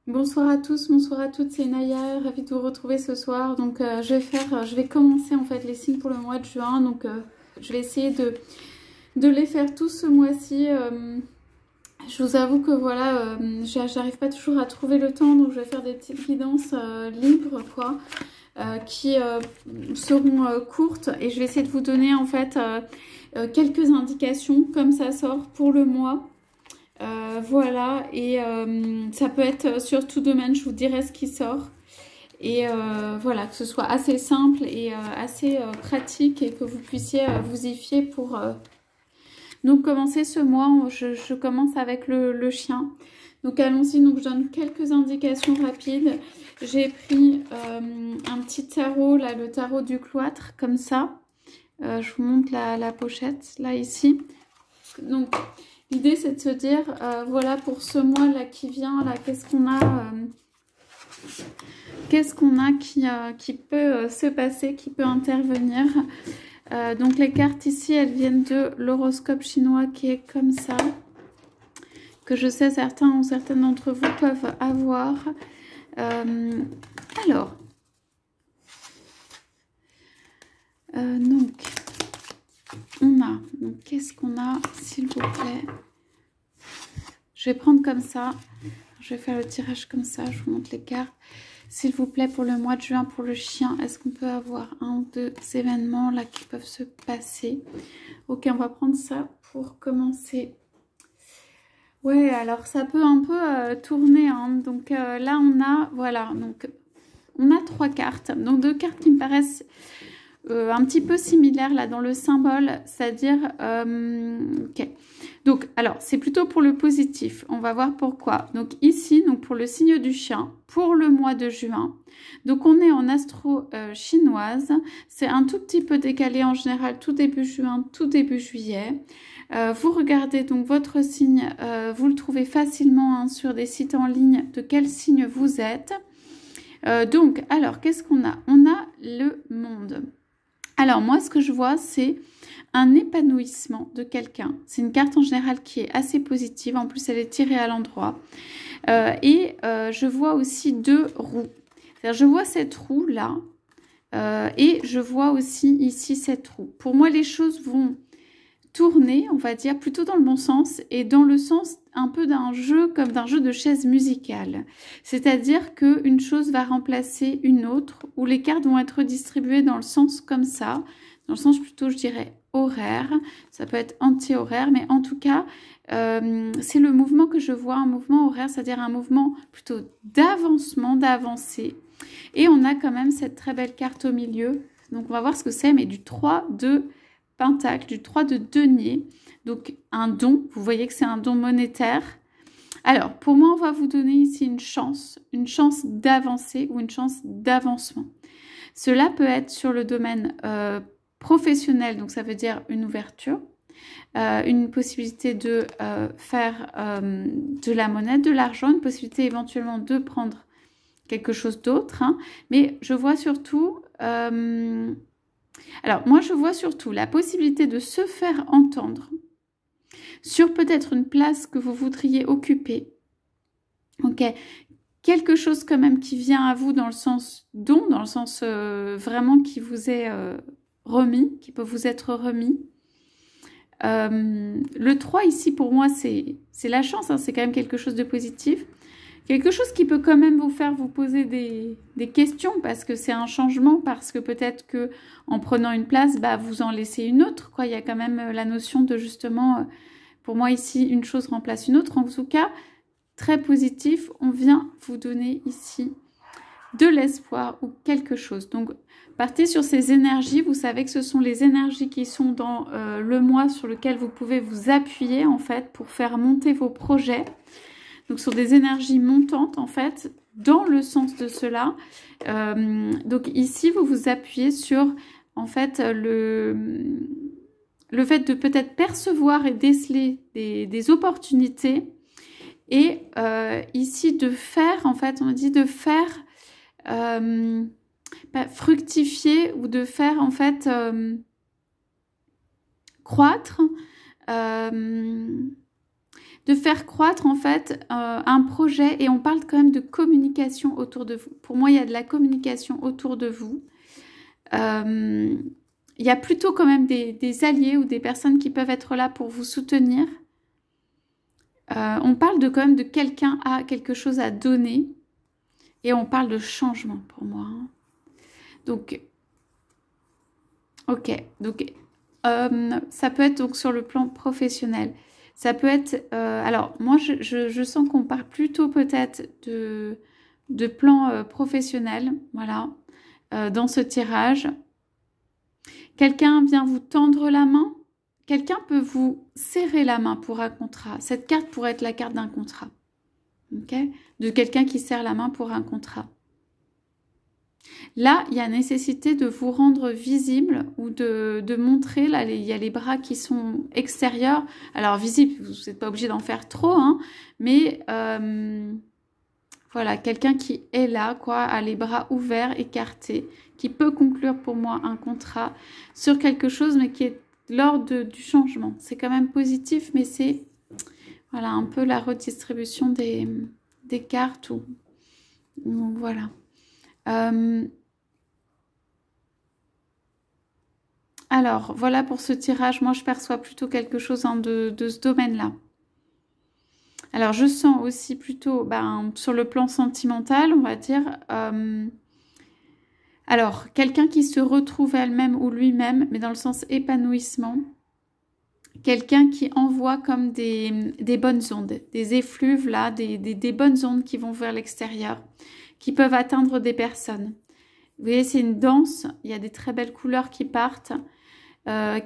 Bonsoir à tous, bonsoir à toutes, c'est Naya, ravie de vous retrouver ce soir. Donc je vais commencer en fait les signes pour le mois de juin. Donc je vais essayer de les faire tous ce mois-ci. Je vous avoue que voilà, j'arrive pas toujours à trouver le temps, donc je vais faire des petites guidances libres quoi, qui seront courtes, et je vais essayer de vous donner en fait quelques indications comme ça sort pour le mois. Voilà, et ça peut être sur tout domaine, je vous dirai ce qui sort. Et voilà, que ce soit assez simple et assez pratique, et que vous puissiez vous y fier pour donc commencer ce mois. Je commence avec le chien. Donc allons-y, donc je donne quelques indications rapides. J'ai pris un petit tarot, là, le tarot du cloître, comme ça. Je vous montre la pochette, là, ici. Donc l'idée, c'est de se dire, voilà, pour ce mois-là qui vient, là, qu'est-ce qu'on a qui peut se passer, qui peut intervenir. Donc les cartes ici, elles viennent de l'horoscope chinois qui est comme ça, que je sais certains ou certaines d'entre vous peuvent avoir. Alors, donc, on a, donc qu'est-ce qu'on a, s'il vous plaît? Je vais prendre comme ça, je vais faire le tirage comme ça, je vous montre les cartes. S'il vous plaît, pour le mois de juin, pour le chien, est-ce qu'on peut avoir un ou deux événements là qui peuvent se passer? Ok, on va prendre ça pour commencer. Ouais, alors ça peut un peu tourner, hein. Donc là, on a, voilà, donc on a trois cartes. Donc deux cartes qui me paraissent un petit peu similaires là dans le symbole, c'est-à-dire, ok. Donc, alors, c'est plutôt pour le positif. On va voir pourquoi. Donc, ici, donc pour le signe du chien, pour le mois de juin. Donc, on est en astro chinoise. C'est un tout petit peu décalé en général, tout début juin, tout début juillet. Vous regardez donc votre signe. Vous le trouvez facilement hein, sur des sites en ligne de quel signe vous êtes. Donc, alors, qu'est-ce qu'on a? On a le monde. Alors, moi, ce que je vois, c'est un épanouissement de quelqu'un. C'est une carte en général qui est assez positive. En plus, elle est tirée à l'endroit. Je vois aussi deux roues. Je vois cette roue-là et je vois aussi ici cette roue. Pour moi, les choses vont tourner, on va dire, plutôt dans le bon sens et dans le sens un peu d'un jeu, comme d'un jeu de chaise musicale. C'est-à-dire qu'une chose va remplacer une autre, ou les cartes vont être distribuées dans le sens comme ça, dans le sens plutôt, je dirais, horaire. Ça peut être anti-horaire, mais en tout cas, c'est le mouvement que je vois, un mouvement horaire, c'est-à-dire un mouvement plutôt d'avancement, d'avancée. Et on a quand même cette très belle carte au milieu. Donc, on va voir ce que c'est, mais du 3 de Pentacle, du 3 de denier. Donc, un don. Vous voyez que c'est un don monétaire. Alors, pour moi, on va vous donner ici une chance d'avancer ou une chance d'avancement. Cela peut être sur le domaine professionnel, donc ça veut dire une ouverture, une possibilité de faire de la monnaie, de l'argent, une possibilité éventuellement de prendre quelque chose d'autre. Hein. Mais je vois surtout... alors, moi, je vois surtout la possibilité de se faire entendre sur peut-être une place que vous voudriez occuper. Ok, quelque chose quand même qui vient à vous dans le sens don, dans le sens vraiment qui vous est remis, qui peut vous être remis. Le 3 ici, pour moi, c'est la chance, hein, c'est quand même quelque chose de positif. Quelque chose qui peut quand même vous faire vous poser des questions parce que c'est un changement, parce que peut-être que en prenant une place, bah, vous en laissez une autre. Quoi. Il y a quand même la notion de justement, pour moi ici, une chose remplace une autre. En tout cas, très positif, on vient vous donner ici de l'espoir ou quelque chose. Donc, partez sur ces énergies. Vous savez que ce sont les énergies qui sont dans le mois sur lequel vous pouvez vous appuyer en fait pour faire monter vos projets. Donc, sur des énergies montantes, en fait, dans le sens de cela. Donc, ici, vous vous appuyez sur, en fait, le fait de peut-être percevoir et déceler des opportunités. Et ici, de faire, en fait, on dit de faire fructifier ou de faire, en fait, croître de faire croître en fait un projet, et on parle quand même de communication autour de vous. Pour moi, il y a de la communication autour de vous. Il y a plutôt quand même des alliés ou des personnes qui peuvent être là pour vous soutenir. On parle de quand même de quelqu'un a quelque chose à donner, et on parle de changement pour moi. Hein. Donc, ok, donc ça peut être donc sur le plan professionnel. Ça peut être... alors, moi, je sens qu'on parle plutôt peut-être de plan professionnel, voilà, dans ce tirage. Quelqu'un vient vous tendre la main. Quelqu'un peut vous serrer la main pour un contrat. Cette carte pourrait être la carte d'un contrat. Ok, de quelqu'un qui serre la main pour un contrat. Là, il y a nécessité de vous rendre visible ou de montrer, là, il y a les bras qui sont extérieurs. Alors, visible, vous n'êtes pas obligé d'en faire trop, hein, mais voilà, quelqu'un qui est là, quoi, a les bras ouverts, écartés, qui peut conclure pour moi un contrat sur quelque chose, mais qui est lors du changement. C'est quand même positif, mais c'est voilà, un peu la redistribution des cartes. Ou voilà. Alors, voilà pour ce tirage. Moi, je perçois plutôt quelque chose hein, de ce domaine-là. Alors, je sens aussi plutôt sur le plan sentimental, on va dire. Alors, quelqu'un qui se retrouve elle-même ou lui-même, mais dans le sens épanouissement. Quelqu'un qui envoie comme des bonnes ondes, des effluves, là, des bonnes ondes qui vont vers l'extérieur, qui peuvent atteindre des personnes. Vous voyez, c'est une danse, il y a des très belles couleurs qui partent.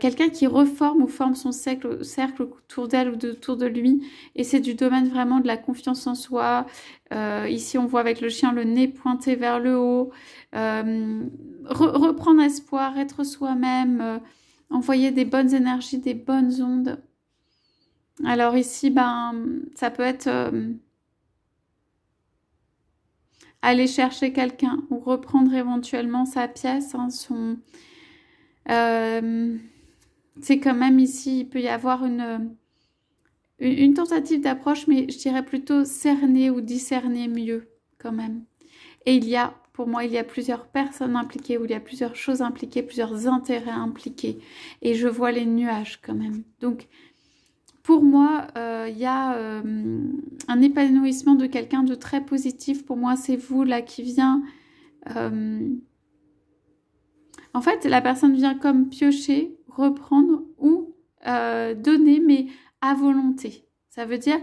Quelqu'un qui reforme ou forme son cercle autour d'elle ou autour de lui. Et c'est du domaine vraiment de la confiance en soi. Ici, on voit avec le chien le nez pointé vers le haut. Reprendre espoir, être soi-même, envoyer des bonnes énergies, des bonnes ondes. Alors ici, ça peut être aller chercher quelqu'un ou reprendre éventuellement sa pièce, hein, c'est quand même ici, il peut y avoir une tentative d'approche, mais je dirais plutôt cerner ou discerner mieux quand même. Et pour moi, il y a plusieurs personnes impliquées, ou il y a plusieurs choses impliquées, plusieurs intérêts impliqués. Et je vois les nuages quand même. Donc, pour moi, il y a un épanouissement de quelqu'un de très positif. Pour moi, c'est vous là qui vient... En fait, la personne vient comme piocher, reprendre ou donner, mais à volonté. Ça veut dire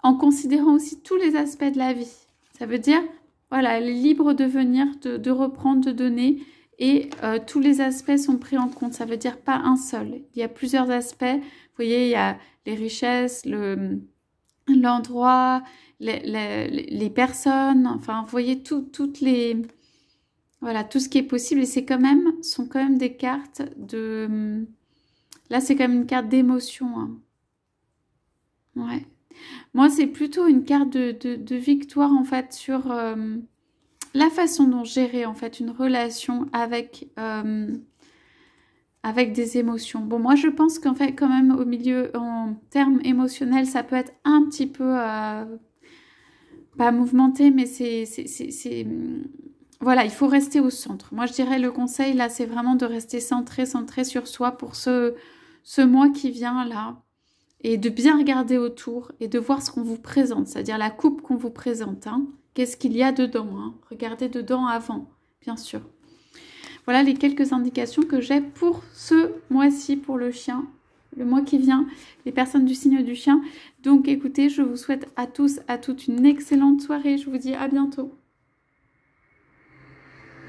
en considérant aussi tous les aspects de la vie. Ça veut dire, voilà, elle est libre de venir, de reprendre, de donner, et tous les aspects sont pris en compte. Ça veut dire pas un seul. Il y a plusieurs aspects. Vous voyez, il y a les richesses, l'endroit, les personnes. Enfin, vous voyez toutes les... Voilà, tout ce qui est possible. Et sont quand même des cartes de... Là, c'est quand même une carte d'émotion. Hein. Ouais. Moi, c'est plutôt une carte de victoire, en fait, sur la façon dont gérer, en fait, une relation avec des émotions. Bon, moi, je pense qu'en fait, quand même, au milieu, en termes émotionnels, ça peut être un petit peu... pas mouvementé, mais c'est... Voilà, il faut rester au centre. Moi, je dirais le conseil, là, c'est vraiment de rester centré sur soi pour ce mois qui vient, là. Et de bien regarder autour et de voir ce qu'on vous présente, c'est-à-dire la coupe qu'on vous présente. Hein. Qu'est-ce qu'il y a dedans, hein. Regardez dedans avant, bien sûr. Voilà les quelques indications que j'ai pour ce mois-ci, pour le chien. Le mois qui vient, les personnes du signe du chien. Donc, écoutez, je vous souhaite à tous, à toutes une excellente soirée. Je vous dis à bientôt.